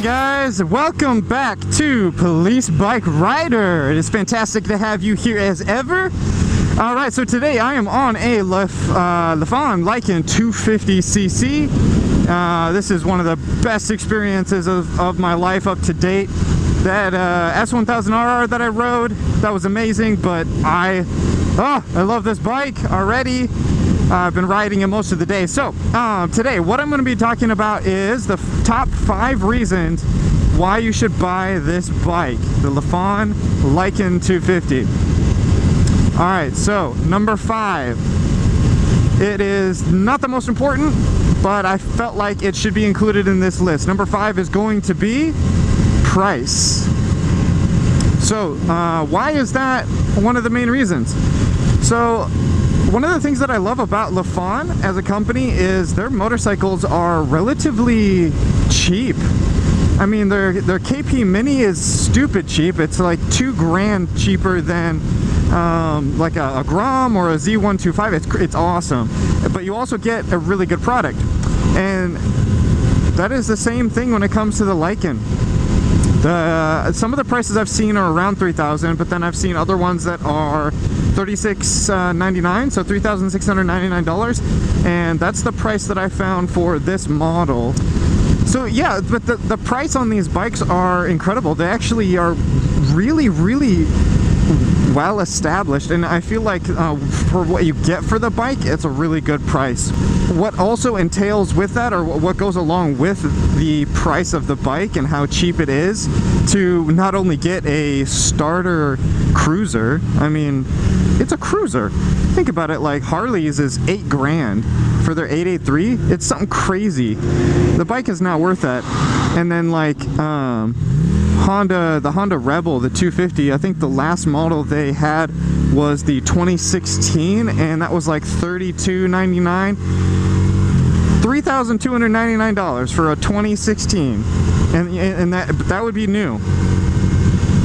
Guys, welcome back to Police Bike Rider. It is fantastic to have you here as ever. Alright, so today I am on a Lifan Lycan 250cc. This is one of the best experiences of my life up to date. That S1000RR that I rode, that was amazing, but I love this bike already. I've been riding it most of the day. So today what I'm going to be talking about is the top 5 reasons why you should buy this bike, the Lifan Lycan 250. Alright, so number 5. It is not the most important, but I felt like it should be included in this list. Number 5 is going to be price. So why is that one of the main reasons? So one of the things that I love about Lifan as a company is their motorcycles are relatively cheap. I mean, their KP Mini is stupid cheap. It's like $2,000 cheaper than like a Grom or a Z125. It's awesome, but you also get a really good product, and that is the same thing when it comes to the Lycan. Some of the prices I've seen are around $3,000, but then I've seen other ones that are $3,699, so $3,699, and that's the price that I found for this model. So yeah, but the price on these bikes are incredible. They actually are really well established, and I feel like for what you get for the bike, it's a really good price. What also entails with that, or what goes along with the price of the bike and how cheap it is to not only get a starter cruiser, I mean, it's a cruiser. Think about it, like Harley's is $8,000 for their 883. It's something crazy. The bike is not worth that. And then like the Honda Rebel, the 250, I think the last model they had was the 2016, and that was like $3,299. $3,299 for a 2016, and that would be new.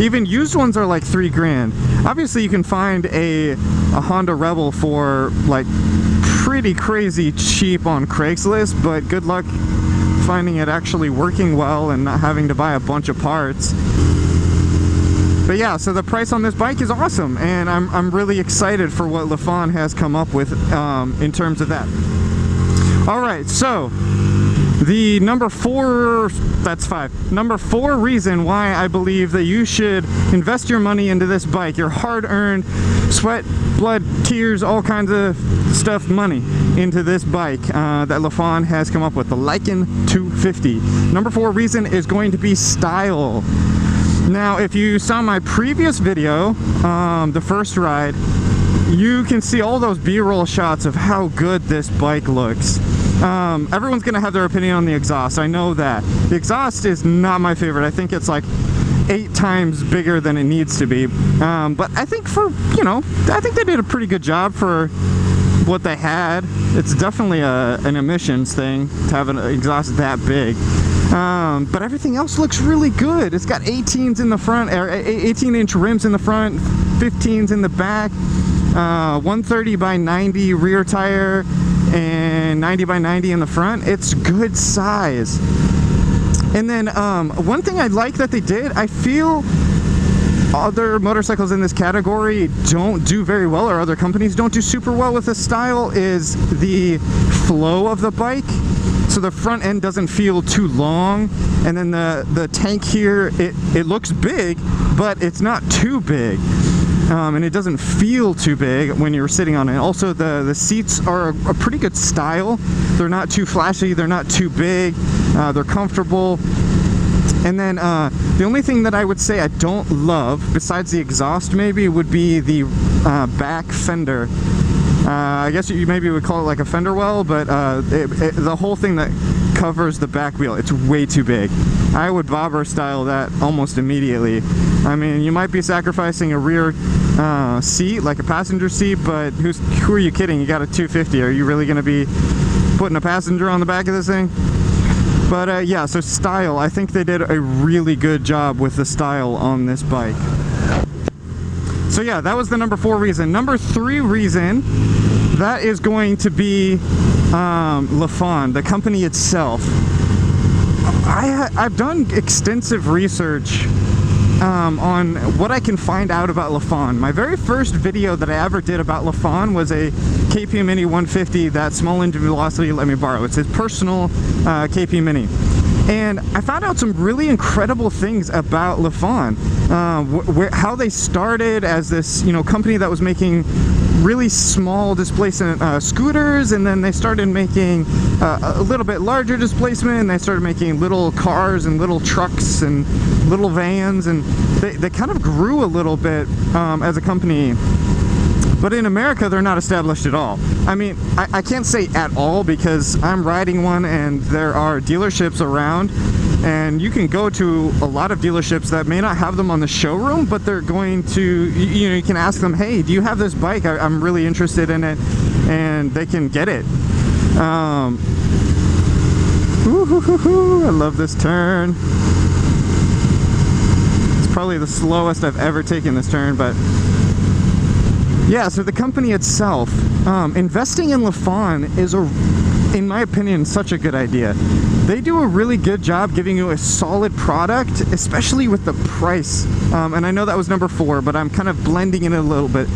Even used ones are like $3,000. Obviously you can find a Honda Rebel for like pretty crazy cheap on Craigslist, but good luck finding it actually working well and not having to buy a bunch of parts. But yeah, so the price on this bike is awesome, and I'm really excited for what Lifan has come up with in terms of that. Alright, so the number 4, that's 5. Number 4 reason why I believe that you should invest your money into this bike, your hard-earned sweat, blood, tears, all kinds of stuff, money into this bike that Lifan has come up with, the Lycan 250. Number 4 reason is going to be style. Now, if you saw my previous video, the first ride, you can see all those B-roll shots of how good this bike looks. Everyone's gonna have their opinion on the exhaust. I know that. The exhaust is not my favorite. I think it's like 8 times bigger than it needs to be. But I think I think they did a pretty good job for what they had. It's definitely an emissions thing to have an exhaust that big. But everything else looks really good. It's got 18s in the front, or 18-inch rims in the front, 15s in the back, 130 by 90 rear tire, and 90 by 90 in the front. It's good size. And then one thing I like that they did, I feel other motorcycles in this category don't do very well, or other companies don't do super well with this style, is the flow of the bike. So the front end doesn't feel too long, and then the tank here, it looks big, but it's not too big. And it doesn't feel too big when you're sitting on it. Also, the seats are a pretty good style. They're not too flashy, they're not too big, they're comfortable. And then the only thing that I would say I don't love, besides the exhaust maybe, would be the back fender. I guess you maybe would call it like a fender well, but the whole thing that covers the back wheel, it's way too big. I would bobber style that almost immediately. I mean, you might be sacrificing a rear seat, like a passenger seat, but who are you kidding? You got a 250. Are you really going to be putting a passenger on the back of this thing? But yeah, so style, I think they did a really good job with the style on this bike. So yeah, that was the number 4 reason. Number 3 reason, that is going to be Lifan, the company itself. I've done extensive research on what I can find out about Lifan. My very first video that I ever did about Lifan was a KP Mini 150, that small engine velocity let me borrow. It's his personal KP Mini. And I found out some really incredible things about Lifan. How they started as this, company that was making really small displacement scooters, and then they started making a little bit larger displacement, and they started making little cars and little trucks and little vans, and they kind of grew a little bit as a company. But in America, they're not established at all. I mean, I can't say at all because I'm riding one and there are dealerships around, and you can go to a lot of dealerships that may not have them on the showroom, but they're going to, you can ask them, hey, do you have this bike? I'm really interested in it, and they can get it. I love this turn. It's probably the slowest I've ever taken this turn, but yeah, so the company itself, investing in Lifan is, in my opinion, such a good idea. They do a really good job giving you a solid product, especially with the price. And I know that was number 4, but I'm kind of blending it a little bit.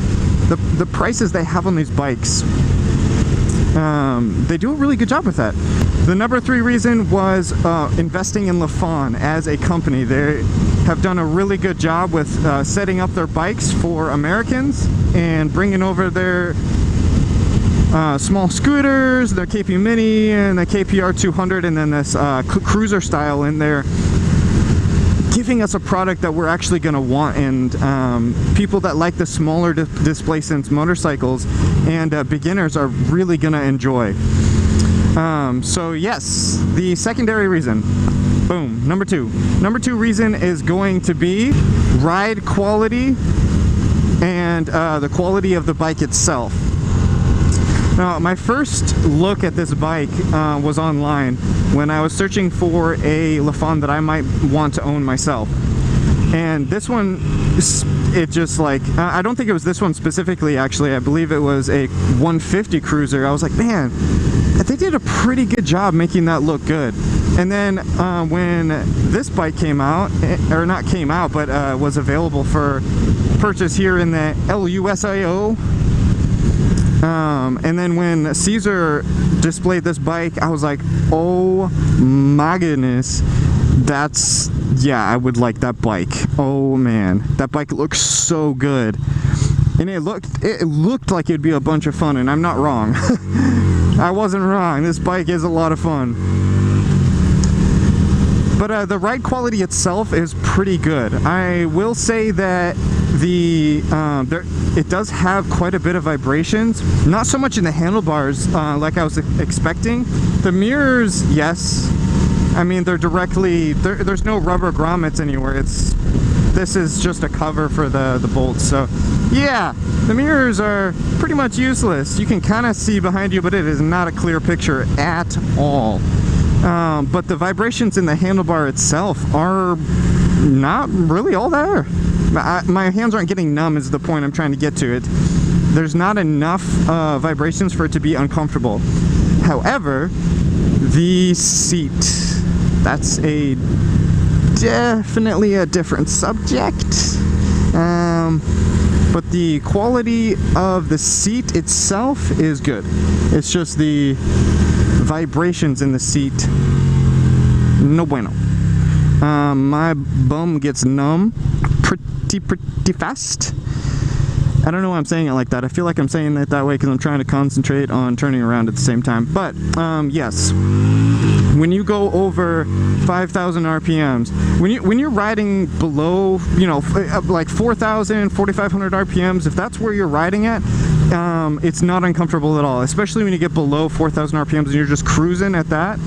The prices they have on these bikes, they do a really good job with that. The number 3 reason was investing in Lifan as a company. They have done a really good job with setting up their bikes for Americans and bringing over their small scooters, their KP Mini and the KPR 200, and then this cruiser style in there, giving us a product that we're actually going to want, and people that like the smaller displacements motorcycles and beginners are really going to enjoy. So yes, the secondary reason, boom, number 2 reason is going to be ride quality and the quality of the bike itself. Now, my first look at this bike was online when I was searching for a Lifan that I might want to own myself. And this one, it just like, I don't think it was this one specifically, actually. I believe it was a 150 cruiser. I was like, man, they did a pretty good job making that look good. And then when this bike came out, or not came out, but was available for purchase here in the LUSIO, and then when Caesar displayed this bike, I was like, oh my goodness, that's, yeah, I would like that bike. Oh man, that bike looks so good. And it looked like it'd be a bunch of fun, and I'm not wrong. I wasn't wrong. This bike is a lot of fun. But the ride quality itself is pretty good. I will say that it does have quite a bit of vibrations. Not so much in the handlebars like I was expecting. The mirrors, yes. I mean, they're directly, there's no rubber grommets anywhere. This is just a cover for the bolts. So yeah, the mirrors are pretty much useless. You can kind of see behind you, but it is not a clear picture at all. But the vibrations in the handlebar itself are not really all there. My hands aren't getting numb is the point I'm trying to get to. There's not enough vibrations for it to be uncomfortable. However, the seat, that's definitely a different subject. But the quality of the seat itself is good. It's just the vibrations in the seat, no bueno. My bum gets numb pretty fast. I don't know why I'm saying it like that. I feel like I'm saying it that way because I'm trying to concentrate on turning around at the same time. But yes, when you go over 5,000 RPMs, when you're riding below, like 4,000, 4,500 RPMs, if that's where you're riding at, it's not uncomfortable at all, especially when you get below 4,000 RPMs and you're just cruising at that.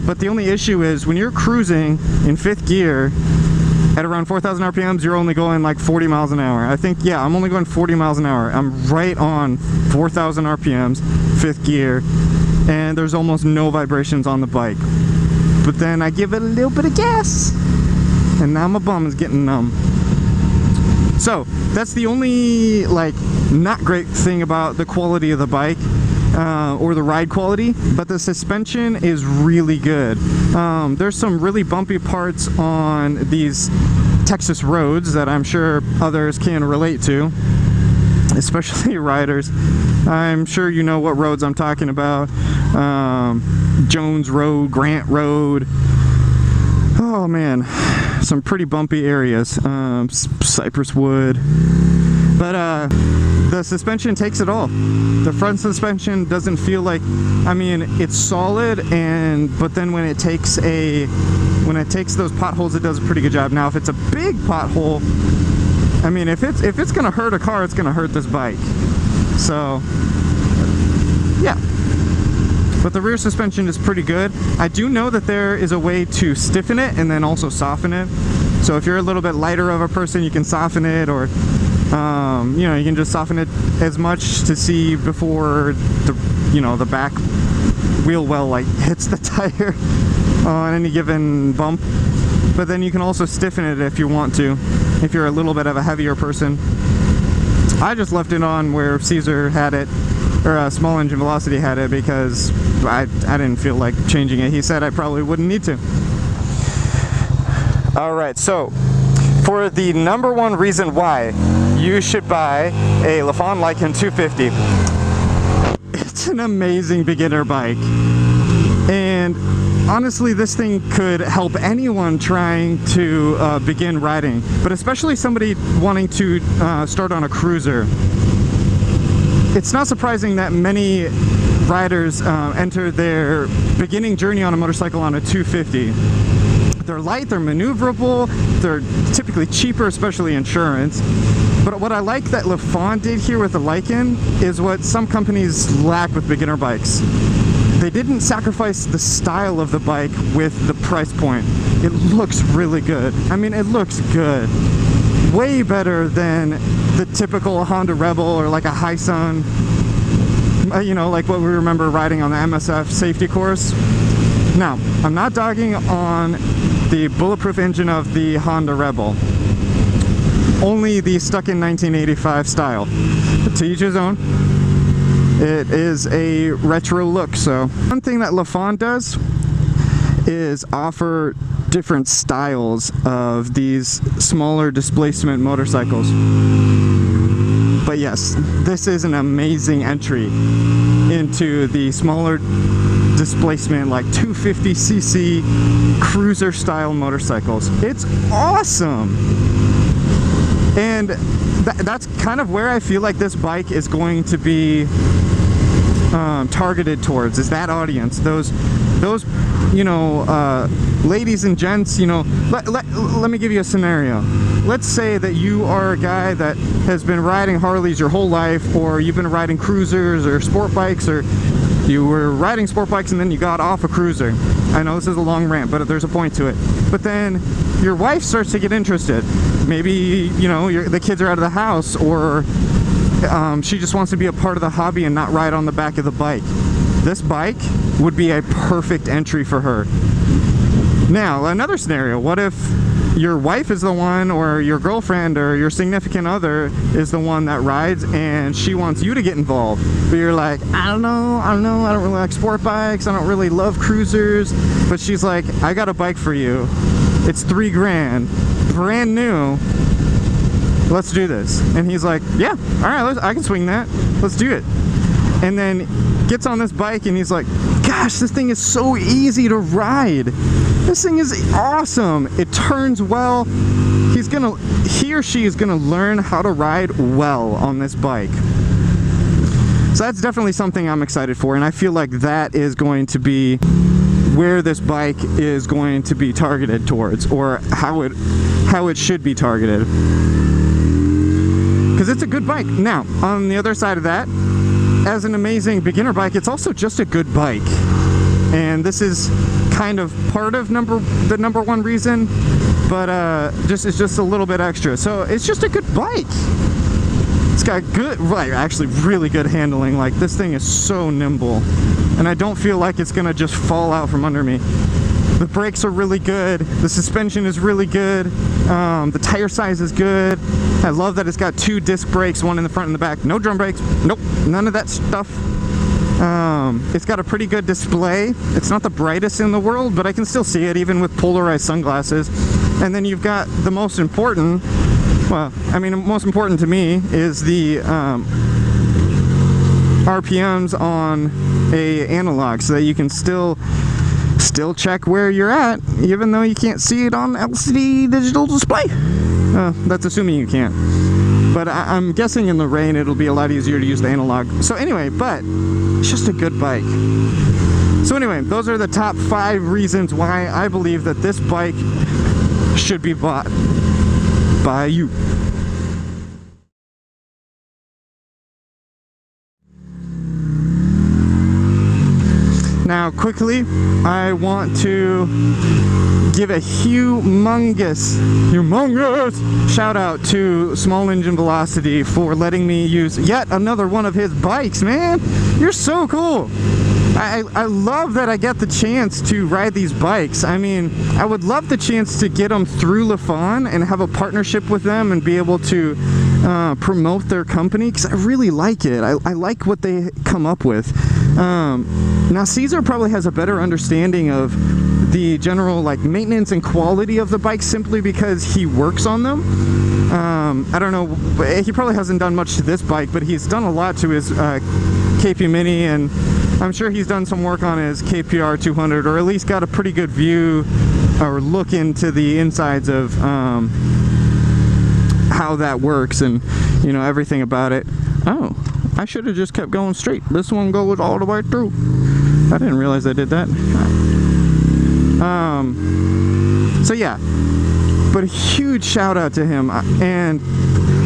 But the only issue is when you're cruising in 5th gear at around 4,000 RPMs, you're only going like 40 miles an hour. I think, yeah, I'm only going 40 miles an hour. I'm right on 4,000 RPMs, 5th gear, and there's almost no vibrations on the bike. But then I give it a little bit of gas, and now my bum is getting numb. So that's the only like not great thing about the quality of the bike. or the ride quality, but the suspension is really good. There's some really bumpy parts on these Texas roads that I'm sure others can relate to, especially riders. I'm sure you know what roads I'm talking about. Jones Road, Grant Road. Oh man, some pretty bumpy areas. Cypress Wood. But the suspension takes it all. The front suspension doesn't feel like, I mean, it's solid, but then when it takes those potholes, it does a pretty good job. Now, if it's a big pothole, I mean, if it's gonna hurt a car, it's gonna hurt this bike. So, yeah. But the rear suspension is pretty good. I do know that there is a way to stiffen it and then also soften it. So if you're a little bit lighter of a person, you can soften it, or you know, you can just soften it as much to see before the back wheel well like hits the tire on any given bump. But then you can also stiffen it if you want to, if you're a little bit of a heavier person. I just left it on where Caesar had it, or Small Engine Velocity had it, because I didn't feel like changing it. He said I probably wouldn't need to. Alright, so for the number one reason why you should buy a Lifan Lycan 250, it's an amazing beginner bike. And honestly, this thing could help anyone trying to begin riding, but especially somebody wanting to start on a cruiser. It's not surprising that many riders enter their beginning journey on a motorcycle on a 250. They're light, they're maneuverable, they're typically cheaper, especially insurance. But what I like that Lifan did here with the Lycan is what some companies lack with beginner bikes. They didn't sacrifice the style of the bike with the price point. It looks really good. I mean, it looks good. Way better than the typical Honda Rebel or like a Hisun, you know, like what we remember riding on the MSF safety course. Now, I'm not dogging on the bulletproof engine of the Honda Rebel. Only the stuck in 1985 style. But to each his own. It is a retro look. So one thing that Lifan does is offer different styles of these smaller displacement motorcycles. But yes, this is an amazing entry into the smaller displacement, like 250cc cruiser style motorcycles. It's awesome. And that's kind of where I feel like this bike is going to be targeted towards, is that audience. Those you know, ladies and gents, you know, let me give you a scenario. Let's say that you are a guy that has been riding Harleys your whole life, or you've been riding cruisers or sport bikes, or you were riding sport bikes and then you got off a cruiser. I know this is a long rant, but there's a point to it. But then your wife starts to get interested. Maybe, you know, the kids are out of the house, or she just wants to be a part of the hobby and not ride on the back of the bike. This bike would be a perfect entry for her. Now, another scenario, what if your wife is the one, or your girlfriend or your significant other is the one that rides, and she wants you to get involved, but you're like, I don't know, I don't really like sport bikes, I don't really love cruisers, but she's like, I got a bike for you, it's $3 grand, brand new, let's do this. And he's like, yeah, all right, I can swing that, let's do it. And then gets on this bike and he's like, gosh, this thing is so easy to ride. This thing is awesome. It turns well. He or she is gonna learn how to ride well on this bike. So that's definitely something I'm excited for, and I feel like that is going to be where this bike is going to be targeted towards, or how it should be targeted. Because it's a good bike. Now, on the other side of that, as an amazing beginner bike, it's also just a good bike. And this is kind of part of the number one reason, but it's just a little bit extra. So it's just a good bike. It's got good, right, actually really good handling. Like, this thing is so nimble, and I don't feel like it's gonna just fall out from under me. The brakes are really good, the suspension is really good, the tire size is good. I love that it's got 2 disc brakes, one in the front and the back. No drum brakes, nope, none of that stuff. It's got a pretty good display. It's not the brightest in the world, but I can still see it even with polarized sunglasses. And then you've got the most important, well, I mean, most important to me is the RPMs on a analog, so that you can still check where you're at, even though you can't see it on LCD digital display. That's assuming you can't. But I'm guessing in the rain it'll be a lot easier to use the analog. So anyway, but it's just a good bike. So anyway, those are the top 5 reasons why I believe that this bike should be bought by you. Now quickly, I want to give a humongous shout out to Small Engine Velocity for letting me use yet another one of his bikes, man. You're so cool. I love that I get the chance to ride these bikes. I mean, I would love the chance to get them through Lifans and have a partnership with them and be able to promote their company, because I really like it. I like what they come up with. Now Caesar probably has a better understanding of the general like maintenance and quality of the bike simply because he works on them. I don't know, he probably hasn't done much to this bike, but he's done a lot to his KP Mini, and I'm sure he's done some work on his KPR 200, or at least got a pretty good view or look into the insides of how that works and, you know, everything about it. Oh, I should have just kept going straight. This one goes all the way through. I didn't realize I did that. So yeah, but a huge shout out to him. And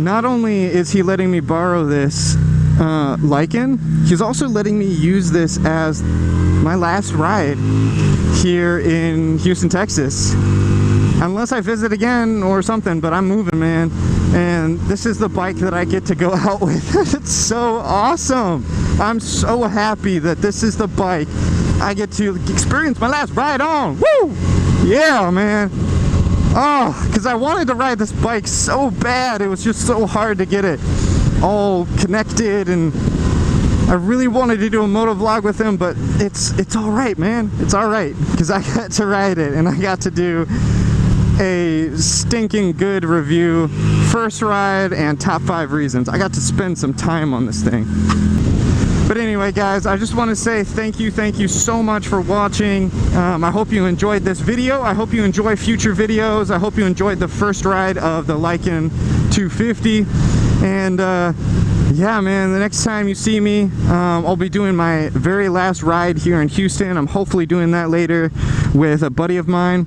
not only is he letting me borrow this Lycan, he's also letting me use this as my last ride here in Houston, Texas. Unless I visit again or something, but I'm moving, man. And this is the bike that I get to go out with. It's so awesome. I'm so happy that this is the bike I get to experience my last ride on. Woo! Yeah, man. Oh, because I wanted to ride this bike so bad. It was just so hard to get it all connected, and I really wanted to do a moto vlog with him, but it's all right, man. It's all right, because I got to ride it, and I got to do a stinking good review, first ride, and top 5 reasons. I got to spend some time on this thing. But anyway, guys, I just want to say thank you so much for watching. I hope you enjoyed this video. I hope you enjoy future videos. I hope you enjoyed the first ride of the Lycan 250. And yeah, man, the next time you see me, I'll be doing my very last ride here in Houston. I'm hopefully doing that later with a buddy of mine.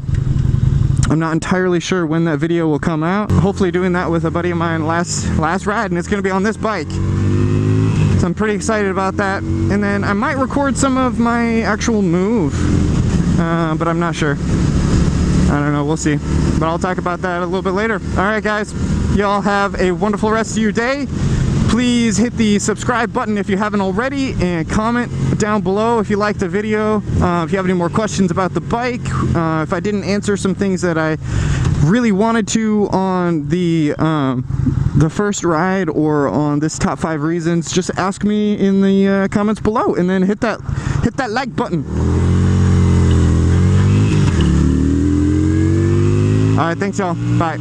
I'm not entirely sure when that video will come out. Hopefully doing that with a buddy of mine last ride, and it's going to be on this bike. So I'm pretty excited about that. And then I might record some of my actual move, but I'm not sure. I don't know, we'll see. But I'll talk about that a little bit later. Alright guys, y'all have a wonderful rest of your day. Please hit the subscribe button if you haven't already, and comment down below if you liked the video. If you have any more questions about the bike, if I didn't answer some things that I really wanted to on the first ride or on this top 5 reasons, just ask me in the comments below, and then hit that like button. All right, thanks y'all. Bye.